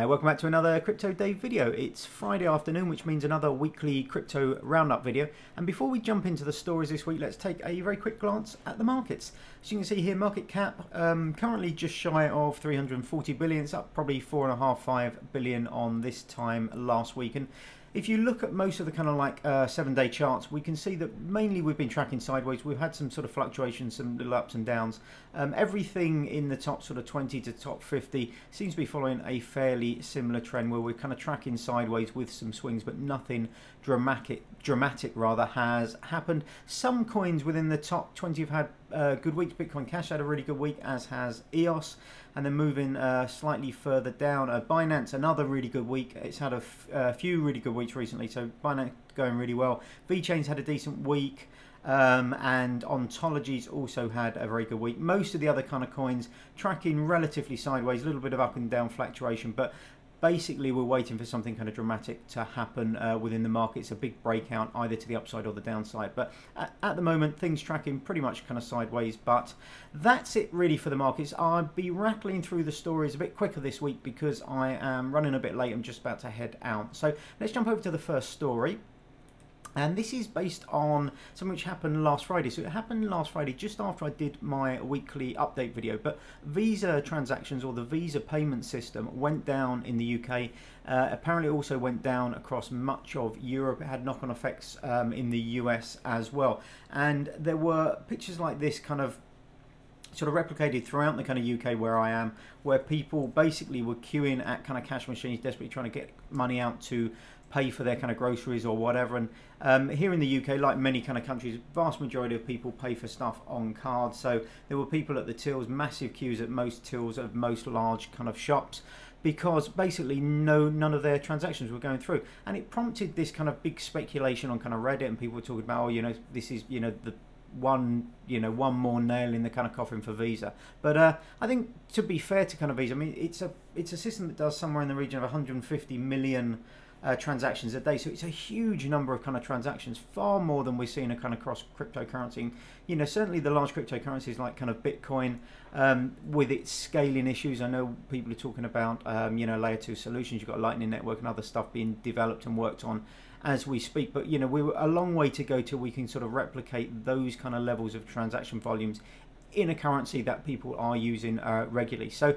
Hi, welcome back to another Crypto Day video. It's Friday afternoon, which means another weekly crypto roundup video. And before we jump into the stories this week, let's take a very quick glance at the markets. As you can see here, market cap currently just shy of 340 billion. It's up probably 4.5 billion on this time last week. And if you look at most of the kind of like 7-day charts, we can see that mainly we've been tracking sideways. We've had some sort of fluctuations, some little ups and downs. Everything in the top sort of 20 to top 50 seems to be following a fairly similar trend where we're kind of tracking sideways with some swings, but nothing dramatic rather has happened. Some coins within the top 20 have had good weeks. Bitcoin Cash had a really good week, as has EOS. And then moving slightly further down, Binance, another really good week. It's had a few really good weeks recently, so Binance going really well. VeChain's had a decent week, and Ontology's also had a very good week. Most of the other kind of coins tracking relatively sideways, a little bit of up and down fluctuation, but basically we're waiting for something kind of dramatic to happen within the market. It's a big breakout either to the upside or the downside, but at the moment things tracking pretty much kind of sideways. But that's it really for the markets. I'll be rattling through the stories a bit quicker this week because I am running a bit late. I'm just about to head out, so let's jump over to the first story. And this is based on something which happened last Friday. So it happened last Friday just after I did my weekly update video. But Visa transactions, or the Visa payment system, went down in the UK. Apparently it also went down across much of Europe. It had knock-on effects in the US as well. And there were pictures like this kind of sort of replicated throughout the kind of UK where I am, where people basically were queuing at kind of cash machines, desperately trying to get money out to pay for their kind of groceries or whatever. And here in the UK, like many kind of countries, vast majority of people pay for stuff on cards. So there were people at the tills, massive queues at most tills of most large kind of shops, because basically none of their transactions were going through. And it prompted this kind of big speculation on kind of Reddit, and people were talking about, oh, you know, this is, you know, the one more nail in the kind of coffin for Visa. But I think, to be fair to kind of Visa, I mean, it's a system that does somewhere in the region of 150 million transactions a day, so it's a huge number of kind of transactions, far more than we're seeing kind of across cryptocurrency. You know, certainly the large cryptocurrencies like kind of Bitcoin, with its scaling issues. I know people are talking about you know, layer 2 solutions. You've got a Lightning Network and other stuff being developed and worked on as we speak, but you know, we're a long way to go till we can sort of replicate those kind of levels of transaction volumes in a currency that people are using regularly. So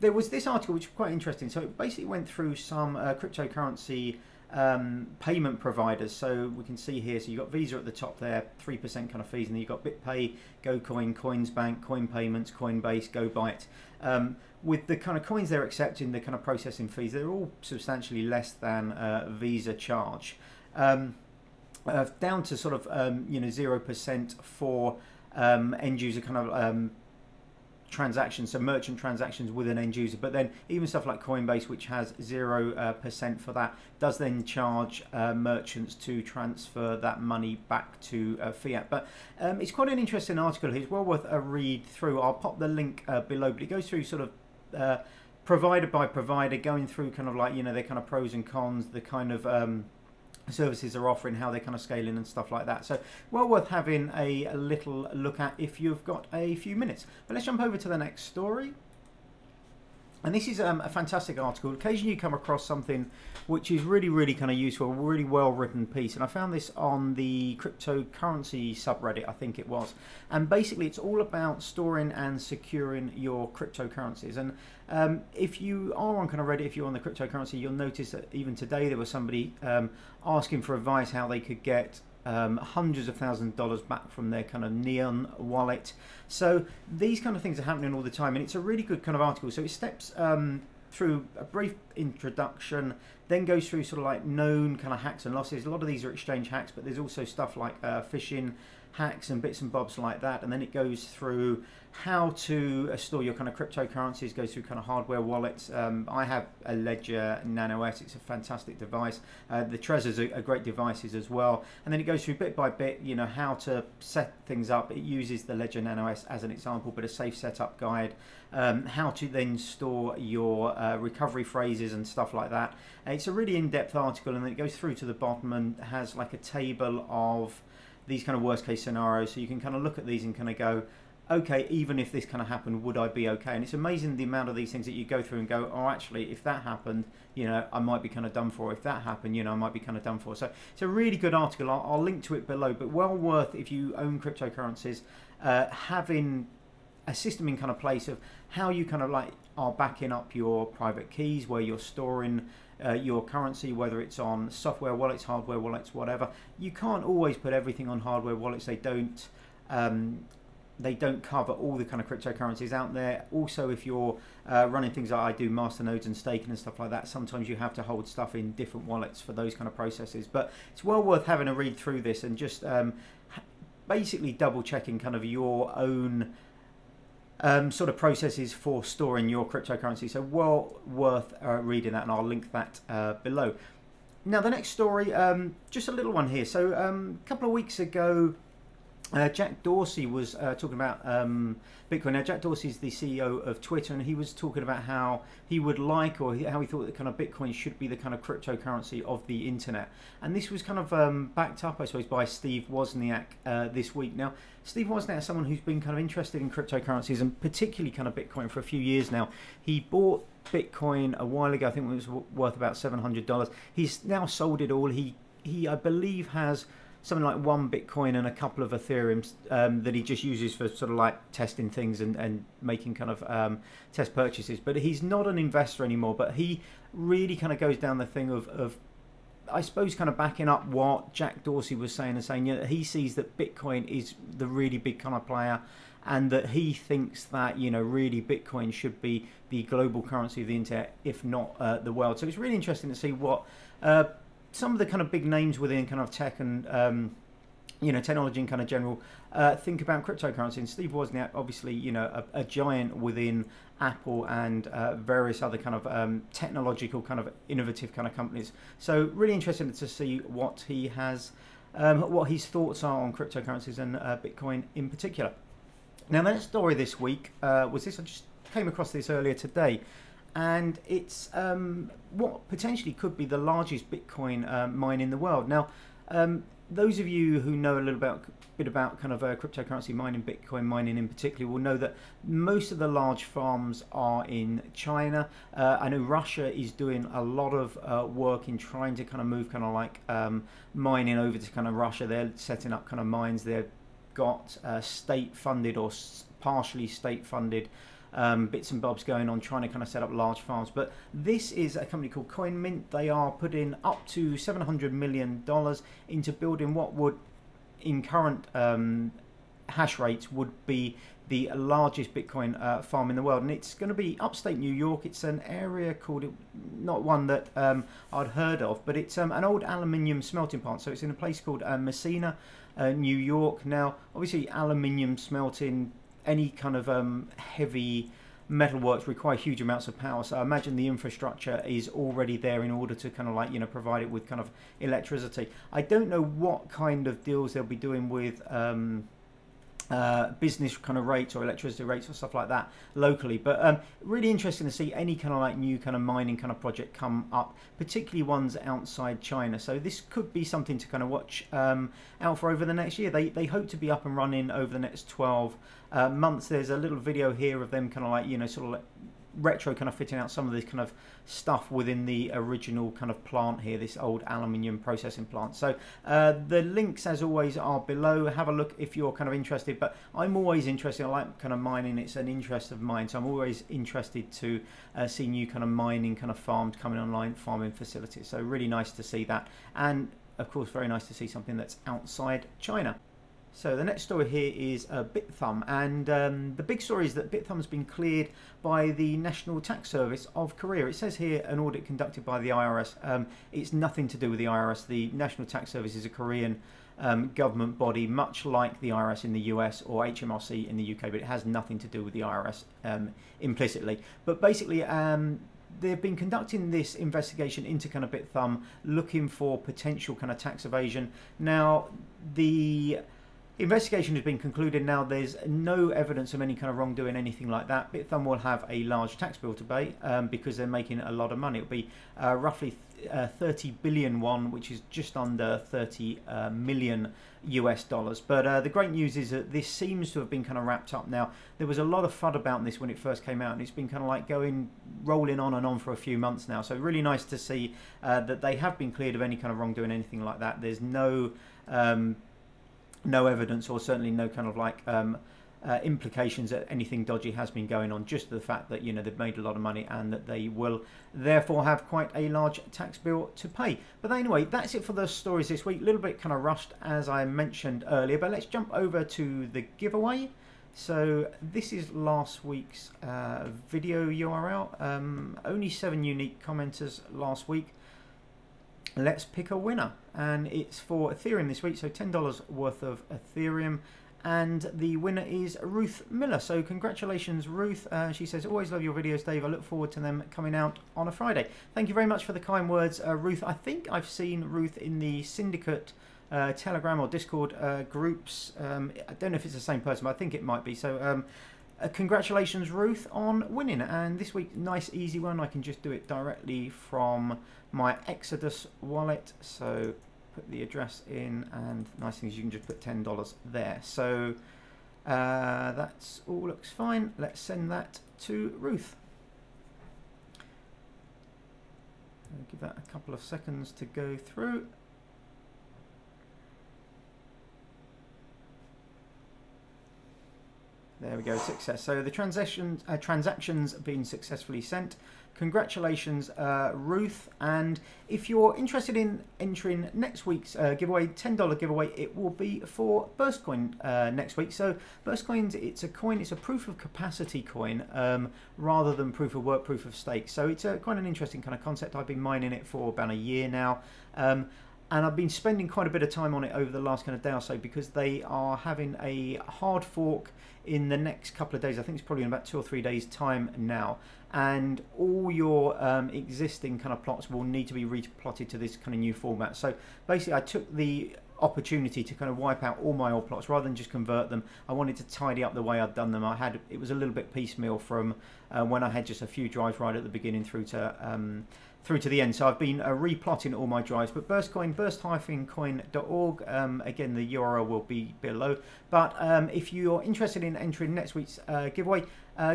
there was this article which was quite interesting. So it basically went through some cryptocurrency payment providers. So we can see here, so you've got Visa at the top there, 3% kind of fees, and then you've got BitPay, GoCoin, Coinsbank, Coin Payments, Coinbase, GoByte. With the kind of coins they're accepting, the kind of processing fees, they're all substantially less than Visa charge. Down to sort of you know, 0% for end user kind of transactions, so merchant transactions with an end user. But then even stuff like Coinbase, which has 0% for that, does then charge merchants to transfer that money back to fiat. But it's quite an interesting article. It's well worth a read through. I'll pop the link below, but it goes through sort of provider by provider, going through kind of like, you know, their kind of pros and cons, the kind of services are offering, how they're kind of scaling and stuff like that. So well worth having a little look at if you've got a few minutes. But let's jump over to the next story. And this is a fantastic article. Occasionally you come across something which is really kind of useful, a really well written piece. And I found this on the cryptocurrency subreddit, I think it was. And basically it's all about storing and securing your cryptocurrencies. And if you are on kind of Reddit, if you're on the cryptocurrency, you'll notice that even today there was somebody asking for advice how they could get hundreds of thousands of dollars back from their kind of Neon wallet. So these kind of things are happening all the time, and it's a really good kind of article. So it steps through a brief introduction, then goes through sort of like known kind of hacks and losses. A lot of these are exchange hacks, but there's also stuff like phishing hacks and bits and bobs like that. And then it goes through how to store your kind of cryptocurrencies, goes through kind of hardware wallets. I have a Ledger Nano S. It's a fantastic device. The Trezors are great devices as well. And then it goes through bit by bit, you know, how to set things up. It uses the Ledger Nano S as an example, but a safe setup guide. How to then store your recovery phrases and stuff like that. It's a really in-depth article, and then it goes through to the bottom and has like a table of these kind of worst case scenarios, so you can kind of look at these and kind of go, okay, even if this kind of happened, would I be okay? And it's amazing the amount of these things that you go through and go, oh, actually, if that happened, you know, I might be kind of done for. If that happened, you know, I might be kind of done for. So it's a really good article. I'll link to it below, but well worth, if you own cryptocurrencies, having a system in kind of place of how you kind of like are backing up your private keys, where you're storing your currency, whether it's on software wallets, hardware wallets, whatever. You can't always put everything on hardware wallets. They don't cover all the kind of cryptocurrencies out there. Also, if you're running things like I do, masternodes and staking and stuff like that, sometimes you have to hold stuff in different wallets for those kind of processes. But it's well worth having a read through this and just basically double checking kind of your own sort of processes for storing your cryptocurrency. So well worth reading that, and I'll link that below. Now the next story, just a little one here. So a couple of weeks ago, Jack Dorsey was talking about Bitcoin. Now, Jack Dorsey is the CEO of Twitter, and he was talking about how he would like, or how he thought that kind of Bitcoin should be the kind of cryptocurrency of the internet. And this was kind of backed up, I suppose, by Steve Wozniak this week. Now, Steve Wozniak is someone who's been kind of interested in cryptocurrencies, and particularly kind of Bitcoin, for a few years now. He bought Bitcoin a while ago. I think it was worth about $700. He's now sold it all. He I believe, has something like 1 Bitcoin and a couple of Ethereums that he just uses for sort of like testing things and making kind of test purchases. But he's not an investor anymore, but he really kind of goes down the thing of I suppose kind of backing up what Jack Dorsey was saying, and saying, you know, he sees that Bitcoin is the really big kind of player, and that he thinks that, you know, really Bitcoin should be the global currency of the internet, if not the world. So it's really interesting to see what some of the kind of big names within kind of tech and you know, technology and kind of general think about cryptocurrency. And Steve Wozniak, obviously, you know, a giant within Apple and various other kind of technological kind of innovative kind of companies. So really interesting to see what he has, what his thoughts are on cryptocurrencies and Bitcoin in particular. Now, the next story this week was this. I just came across this earlier today. And it's what potentially could be the largest Bitcoin mine in the world. Now, those of you who know a little bit about kind of cryptocurrency mining, Bitcoin mining in particular, will know that most of the large farms are in China. I know Russia is doing a lot of work in trying to kind of move kind of like mining over to kind of Russia. They're setting up kind of mines. They've got state-funded or partially state-funded bits and bobs going on, trying to kind of set up large farms. But this is a company called CoinMint. They are putting up to $700 million into building what would, in current hash rates, would be the largest Bitcoin farm in the world. And it's going to be upstate New York. It's an area called, not one that I'd heard of, but it's an old aluminium smelting plant. So it's in a place called Messina, New York. Now, obviously, aluminium smelting, any kind of heavy metalworks require huge amounts of power, so I imagine the infrastructure is already there in order to kind of like, you know, provide it with kind of electricity. I don't know what kind of deals they'll be doing with business kind of rates or electricity rates or stuff like that locally, but really interesting to see any kind of like new kind of mining kind of project come up, particularly ones outside China. So this could be something to kind of watch out for over the next year. They hope to be up and running over the next 12 months. There's a little video here of them kind of like, you know, sort of like retro kind of fitting out some of this kind of stuff within the original kind of plant here, this old aluminium processing plant. So the links, as always, are below. Have a look if you're kind of interested, but I'm always interested. I like kind of mining. It's an interest of mine, so I'm always interested to see new kind of mining kind of farms coming online, farming facilities. So really nice to see that, and of course very nice to see something that's outside China. So the next story here is Bithumb, and the big story is that Bithumb has been cleared by the National Tax Service of Korea. It says here an audit conducted by the IRS. It's nothing to do with the IRS. The National Tax Service is a Korean government body, much like the IRS in the US or HMRC in the UK, but it has nothing to do with the IRS implicitly. But basically, they've been conducting this investigation into kind of Bithumb, looking for potential kind of tax evasion. Now, the investigation has been concluded now. There's no evidence of any kind of wrongdoing, anything like that. Bithumb will have a large tax bill to pay because they're making a lot of money. It'll be roughly 30 billion won, which is just under 30 million US dollars. But the great news is that this seems to have been kind of wrapped up now. There was a lot of FUD about this when it first came out, and it's been kind of like rolling on and on for a few months now. So really nice to see that they have been cleared of any kind of wrongdoing, anything like that. There's no evidence, or certainly no kind of like implications that anything dodgy has been going on, just the fact that, you know, they've made a lot of money and that they will therefore have quite a large tax bill to pay. But anyway, that's it for the stories this week. A little bit kind of rushed, as I mentioned earlier, but let's jump over to the giveaway. So this is last week's video URL. Only 7 unique commenters last week. Let's pick a winner, and it's for Ethereum this week, so $10 worth of Ethereum, and the winner is Ruth Miller. So congratulations, Ruth. She says, always love your videos, Dave. I look forward to them coming out on a Friday. Thank you very much for the kind words, Ruth. I think I've seen Ruth in the Syndicate Telegram or Discord groups. I don't know if it's the same person, but I think it might be. So congratulations, Ruth, on winning. And this week, nice easy one. I can just do it directly from my Exodus wallet. So put the address in, and nice thing is you can just put $10 there. So that's all looks fine. Let's send that to Ruth. I'll give that a couple of seconds to go through. There we go, success. So the transactions been successfully sent. Congratulations, Ruth. And if you're interested in entering next week's giveaway, $10 giveaway, it will be for Burstcoin next week. So Burstcoin, it's a coin, it's a proof of capacity coin rather than proof of work, proof of stake. So it's quite an interesting kind of concept. I've been mining it for about a year now. And I've been spending quite a bit of time on it over the last kind of day or so, because they are having a hard fork in the next couple of days. I think it's probably in about 2 or 3 days time now, and all your existing kind of plots will need to be replotted to this kind of new format. So basically I took the opportunity to kind of wipe out all my old plots rather than just convert them. I wanted to tidy up the way I'd done them. It was a little bit piecemeal from when I had just a few drives right at the beginning through to the end. So I've been replotting all my drives. But Burstcoin, burst-coin.org, again, the URL will be below. But if you're interested in entering next week's giveaway,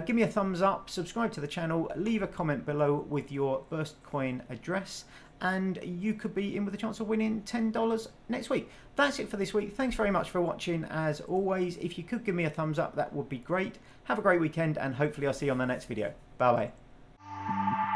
give me a thumbs up, subscribe to the channel, leave a comment below with your Burstcoin address, and you could be in with a chance of winning $10 next week. That's it for this week. Thanks very much for watching. As always, if you could give me a thumbs up, that would be great. Have a great weekend, and hopefully I'll see you on the next video. Bye-bye.